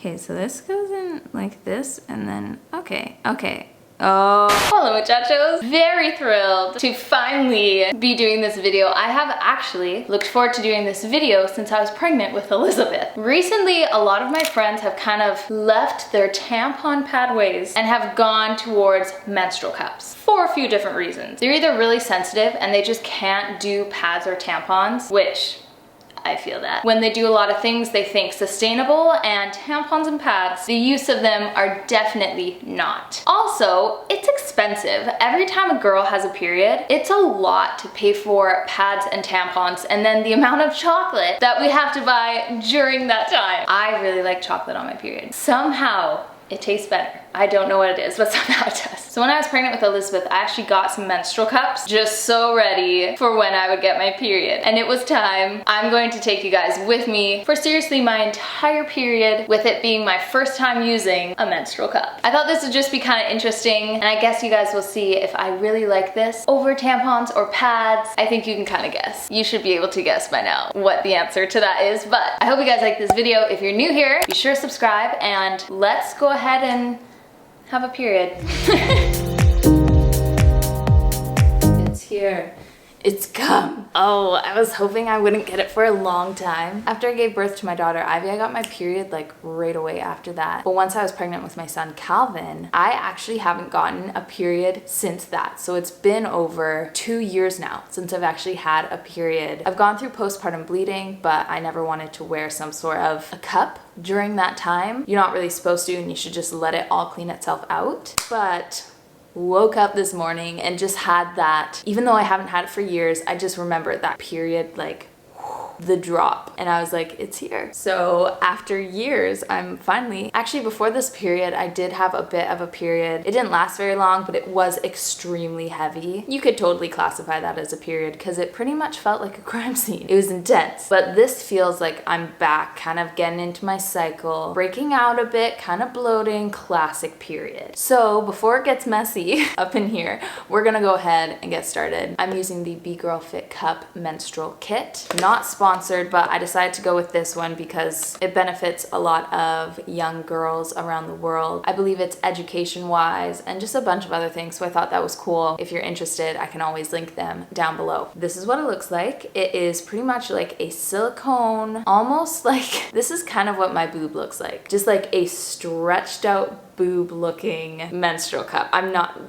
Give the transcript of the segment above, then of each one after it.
Okay, so this goes in like this and then, okay. Oh, hello muchachos. Very thrilled to finally be doing this video. I have actually looked forward to doing this video since I was pregnant with Elizabeth. Recently, a lot of my friends have kind of left their tampon pad ways and have gone towards menstrual cups for a few different reasons. They're either really sensitive and they just can't do pads or tampons, which I feel that. When they do a lot of things they think sustainable, and tampons and pads, the use of them are definitely not. Also, it's expensive. Every time a girl has a period, it's a lot to pay for pads and tampons, and then the amount of chocolate that we have to buy during that time. I really like chocolate on my period. Somehow, it tastes better. I don't know what it is, but somehow it does. So when I was pregnant with Elizabeth, I actually got some menstrual cups, just so ready for when I would get my period. And it was time. I'm going to take you guys with me for seriously my entire period, with it being my first time using a menstrual cup. I thought this would just be kind of interesting, and I guess you guys will see if I really like this over tampons or pads. I think you can kind of guess. You should be able to guess by now what the answer to that is, but I hope you guys like this video. If you're new here, be sure to subscribe, and let's go ahead and have a period. It's here. It's come. Oh, I was hoping I wouldn't get it for a long time. After I gave birth to my daughter Ivy, I got my period like right away after that. But once I was pregnant with my son Calvin, I actually haven't gotten a period since that. So it's been over 2 years now since I've actually had a period. I've gone through postpartum bleeding, but I never wanted to wear some sort of a cup during that time. You're not really supposed to, and you should just let it all clean itself out. But woke up this morning and just had that. Even though I haven't had it for years, I just remember that period, like the drop, and I was like, it's here. So after years, I'm finally, actually before this period, I did have a bit of a period. It didn't last very long, but it was extremely heavy. You could totally classify that as a period because it pretty much felt like a crime scene. It was intense, but this feels like I'm back, kind of getting into my cycle, breaking out a bit, kind of bloating, classic period. So before it gets messy up in here, we're gonna go ahead and get started. I'm using the B Girl Fit Cup menstrual kit. Not sponsored, but I decided to go with this one because it benefits a lot of young girls around the world. I believe it's education wise and just a bunch of other things, so I thought that was cool. If you're interested, I can always link them down below. This is what it looks like. It is pretty much like a silicone, almost like, this is kind of what my boob looks like. Just like a stretched out boob looking menstrual cup.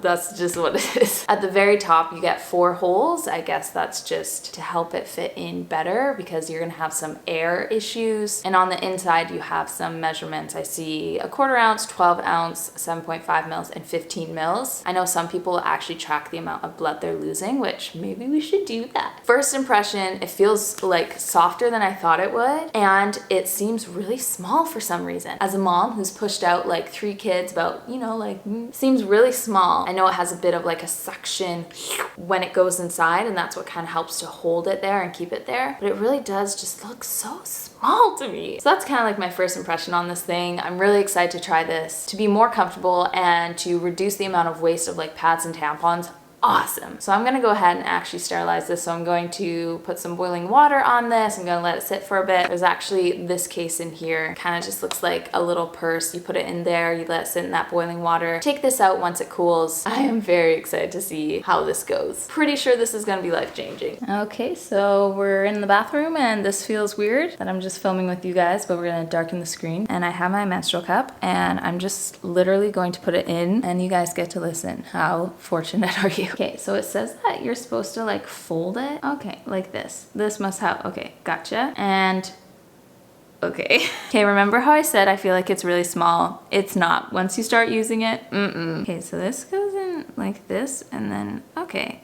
That's just what it is. At the very top, you get 4 holes. I guess that's just to help it fit in better because you're gonna have some air issues. And on the inside, you have some measurements. I see a 1/4 ounce, 12 ounce, 7.5 mils, and 15 mils. I know some people actually track the amount of blood they're losing, which maybe we should do that. First impression, it feels like softer than I thought it would, and it seems really small for some reason. As a mom who's pushed out like 3 kids, about, you know, like, seems really small. I know it has a bit of like a suction when it goes inside, and that's what kind of helps to hold it there and keep it there, but it really does just look so small to me. So that's kind of like my first impression on this thing. I'm really excited to try this to be more comfortable and to reduce the amount of waste of like pads and tampons. Awesome. So I'm gonna go ahead and actually sterilize this. So I'm going to put some boiling water on this. I'm gonna let it sit for a bit. There's actually this case in here. Kind of just looks like a little purse. You put it in there, you let it sit in that boiling water. Take this out once it cools. I am very excited to see how this goes. Pretty sure this is gonna be life-changing. Okay, so we're in the bathroom and this feels weird that I'm just filming with you guys, but we're gonna darken the screen. And I have my menstrual cup and I'm just literally going to put it in and you guys get to listen. How fortunate are you? Okay, so it says that you're supposed to like fold it. Okay, like this. This must have, okay, gotcha. And okay. Okay, remember how I said I feel like it's really small? It's not. Once you start using it, Okay, so this goes in like this and then, okay.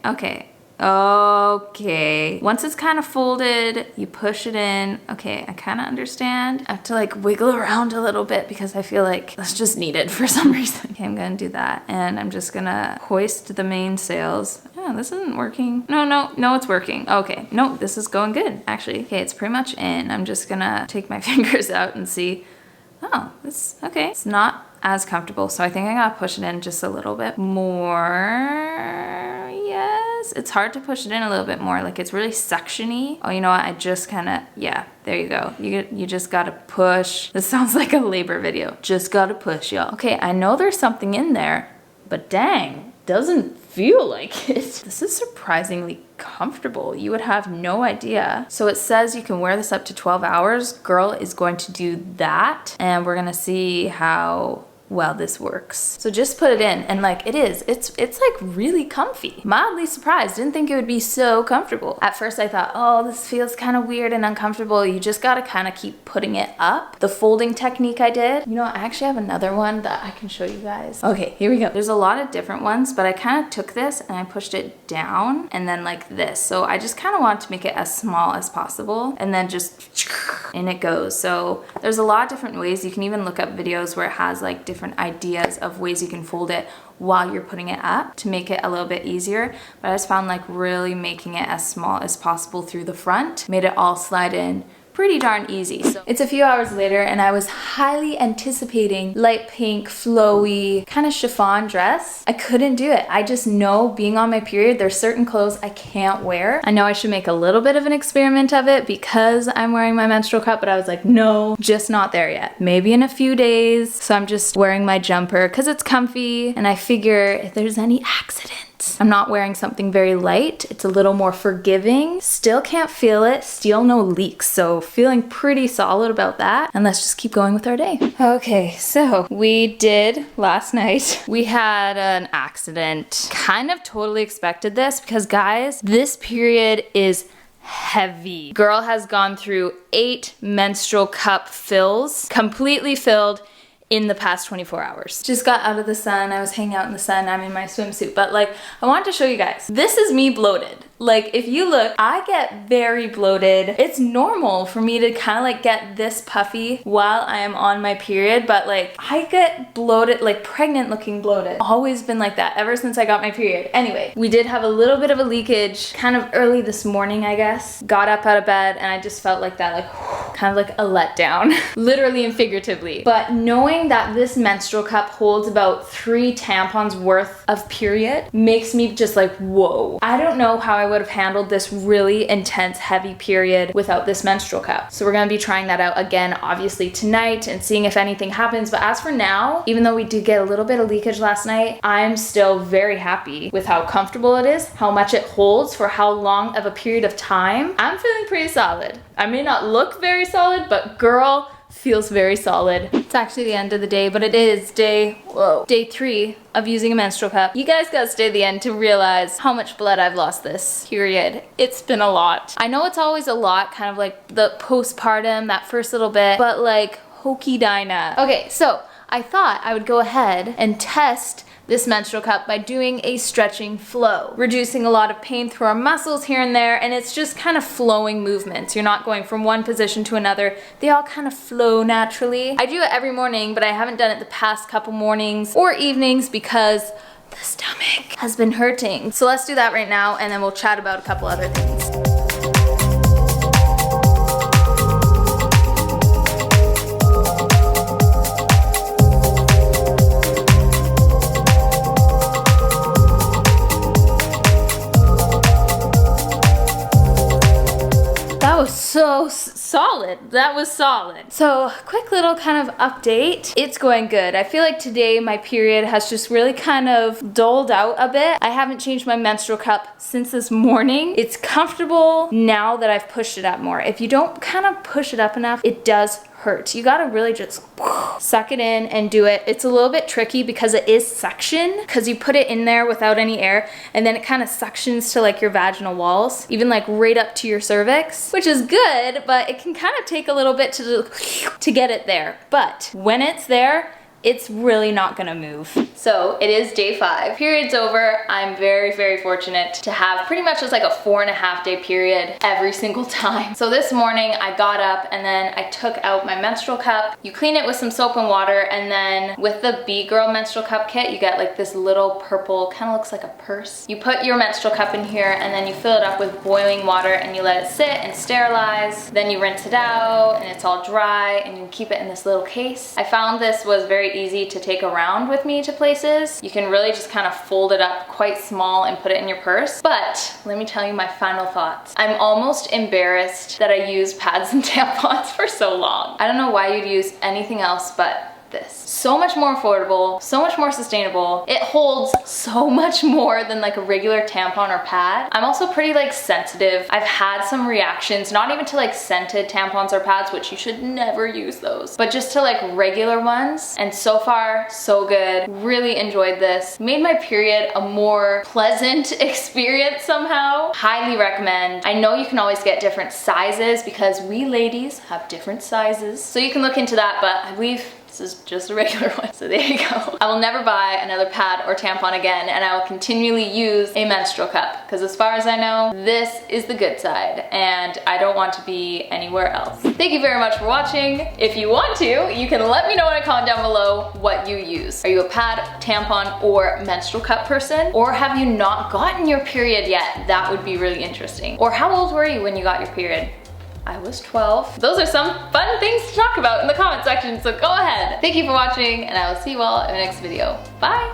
Once it's kind of folded, you push it in. Okay, I kind of understand. I have to like wiggle around a little bit because I feel like that's just needed for some reason. Okay, I'm gonna do that. And I'm just gonna hoist the mainsails. Oh, this isn't working. No, it's working. Okay, no, this is going good, actually. Okay, it's pretty much in. I'm just gonna take my fingers out and see. Oh, okay. It's not as comfortable, so I think I gotta push it in just a little bit more. Yes. guess. It's hard to push it in a little bit more. Like it's really suction-y. Oh, you know what? I just kind of, yeah, there you go. You just gotta push. This sounds like a labor video. Just gotta push, y'all. Okay, I know there's something in there, but dang, doesn't feel like it. This is surprisingly comfortable. You would have no idea. So it says you can wear this up to 12 hours. Girl is going to do that, and we're gonna see how well this works. So just put it in, and like it's like really comfy. Mildly surprised, didn't think it would be so comfortable. At first I thought, oh, this feels kind of weird and uncomfortable. You just gotta kind of keep putting it up. The folding technique I did. You know, I actually have another one that I can show you guys. Okay, here we go. There's a lot of different ones, but I kind of took this and I pushed it down and then like this. So I just kind of want to make it as small as possible, and then just in it goes. So there's a lot of different ways. You can even look up videos where it has like different ideas of ways you can fold it while you're putting it up to make it a little bit easier. But I just found like really making it as small as possible through the front made it all slide in pretty darn easy. So it's a few hours later and I was highly anticipating light pink, flowy, kind of chiffon dress. I couldn't do it. I just know being on my period, there's certain clothes I can't wear. I know I should make a little bit of an experiment of it because I'm wearing my menstrual cup, but I was like, no, just not there yet. Maybe in a few days. So I'm just wearing my jumper because it's comfy, and I figure if there's any accident, I'm not wearing something very light. It's a little more forgiving. Still can't feel it. Still no leaks. So feeling pretty solid about that. And let's just keep going with our day. Okay, so we did last night. We had an accident. Kind of totally expected this because guys, this period is heavy. Girl has gone through 8 menstrual cup fills, completely filled in the past 24 hours. Just got out of the sun. I was hanging out in the sun. I'm in my swimsuit, but like, I wanted to show you guys. This is me bloated. Like, if you look, I get very bloated. It's normal for me to kind of like get this puffy while I am on my period, but like, I get bloated, like pregnant looking bloated. Always been like that ever since I got my period. Anyway, we did have a little bit of a leakage kind of early this morning, I guess. Got up out of bed and I just felt like that, like, kind of like a letdown, literally and figuratively. But knowing that this menstrual cup holds about 3 tampons worth of period makes me just like, whoa. I don't know how I would have handled this really intense, heavy period without this menstrual cup. So we're gonna be trying that out again, obviously tonight, and seeing if anything happens. But as for now, even though we did get a little bit of leakage last night, I'm still very happy with how comfortable it is, how much it holds for how long of a period of time. I'm feeling pretty solid. I may not look very solid, but girl, feels very solid. It's actually the end of the day, but it is day 3 of using a menstrual cup. You guys gotta stay to the end to realize how much blood I've lost this period. It's been a lot. I know it's always a lot, kind of like the postpartum, that first little bit, but like hokey dinah. Okay, so I thought I would go ahead and test this menstrual cup by doing a stretching flow, reducing a lot of pain through our muscles here and there, and it's just kind of flowing movements. You're not going from one position to another. They all kind of flow naturally. I do it every morning, but I haven't done it the past couple mornings or evenings because the stomach has been hurting. So let's do that right now, and then we'll chat about a couple other things. So solid. That was solid. So quick little kind of update. It's going good. I feel like today my period has just really kind of dulled out a bit. I haven't changed my menstrual cup since this morning. It's comfortable now that I've pushed it up more. If you don't kind of push it up enough, it does hurt. You gotta really just suck it in and do it. It's a little bit tricky because it is suction, because you put it in there without any air and then it kind of suctions to like your vaginal walls, even like right up to your cervix, which is good, but it can kind of take a little bit to get it there. But when it's there, it's really not gonna move. So it is day 5. Period's over. I'm very, very fortunate to have pretty much just like a 4.5 day period every single time. So this morning I got up and then I took out my menstrual cup. You clean it with some soap and water, and then with the B-Girl menstrual cup kit, you get like this little purple, kind of looks like a purse. You put your menstrual cup in here and then you fill it up with boiling water and you let it sit and sterilize. Then you rinse it out and it's all dry and you keep it in this little case. I found this was very very easy to take around with me to places. You can really just kind of fold it up quite small and put it in your purse. But let me tell you my final thoughts. I'm almost embarrassed that I use pads and tampons for so long. I don't know why you'd use anything else but this. So much more affordable, so much more sustainable. It holds so much more than like a regular tampon or pad. I'm also pretty like sensitive. I've had some reactions, not even to like scented tampons or pads, which you should never use those, but just to like regular ones. And so far, so good. Really enjoyed this. Made my period a more pleasant experience somehow. Highly recommend. I know you can always get different sizes because we ladies have different sizes. So you can look into that, but I believe this is just a regular one, so there you go. I will never buy another pad or tampon again, and I will continually use a menstrual cup, because as far as I know, this is the good side, and I don't want to be anywhere else. Thank you very much for watching. If you want to, you can let me know in a comment down below what you use. Are you a pad, tampon, or menstrual cup person? Or have you not gotten your period yet? That would be really interesting. Or how old were you when you got your period? I was 12. Those are some fun things to talk about in the comment section, so go ahead. Thank you for watching, and I will see you all in the next video. Bye!